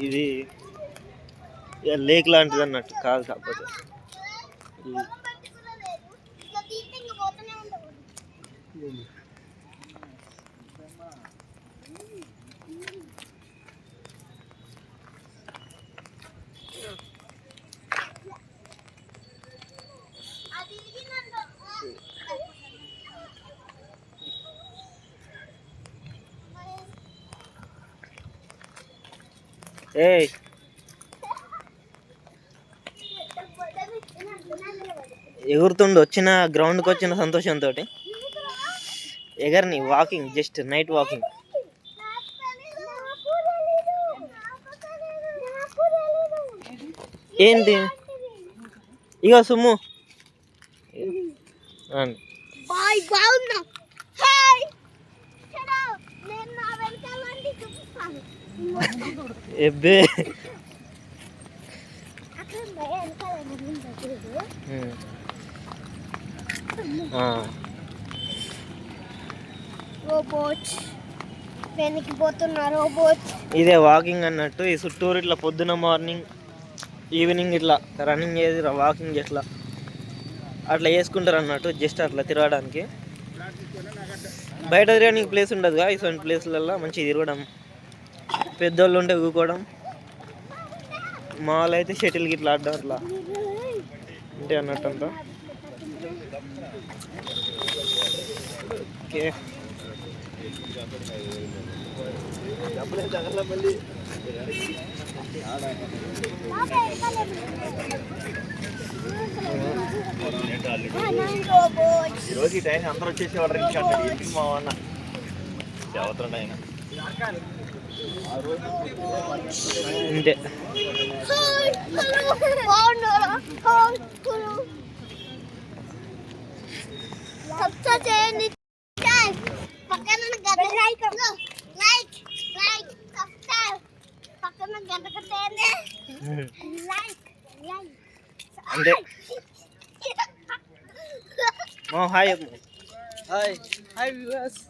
ఇది లేక్ లాంటిది అన్నట్టు కాదు, కాకపోతే ఏయ్ ఎగురుతుండు వచ్చిన గ్రౌండ్కి వచ్చిన సంతోషంతో ఎగర్ని వాకింగ్, జస్ట్ నైట్ వాకింగ్. ఏంటి ఇగో సుమ్ము ఎబ్బే ఇదే వాకింగ్ అన్నట్టు. ఈ చుట్టూరు ఇట్లా పొద్దున మార్నింగ్ ఈవినింగ్ ఇట్లా రన్నింగ్ చేసి వాకింగ్ ఇట్లా అట్లా వేసుకుంటారు అన్నట్టు, జస్ట్ అట్లా తిరగడానికి. బయట తిరగడానికి ప్లేస్ ఉండదుగా, ఇటువంటి ప్లేస్లలో మంచిగా తిరగడం, పెద్దోళ్ళు ఉంటే ఊకోవడం, మాల్ అయితే షటిల్కి ఇట్లా ఆడడం అట్లా అంటే అన్నట్టు అంతా. ఓకే ఈరోజు ఈ టైం అందరూ వచ్చేసేవాడు ఇంటికి మా అన్న చదువుతుండ ఆయన అంతే. అంటే హాయ్ హాయ్ హాయ్ వ్యూవర్స్.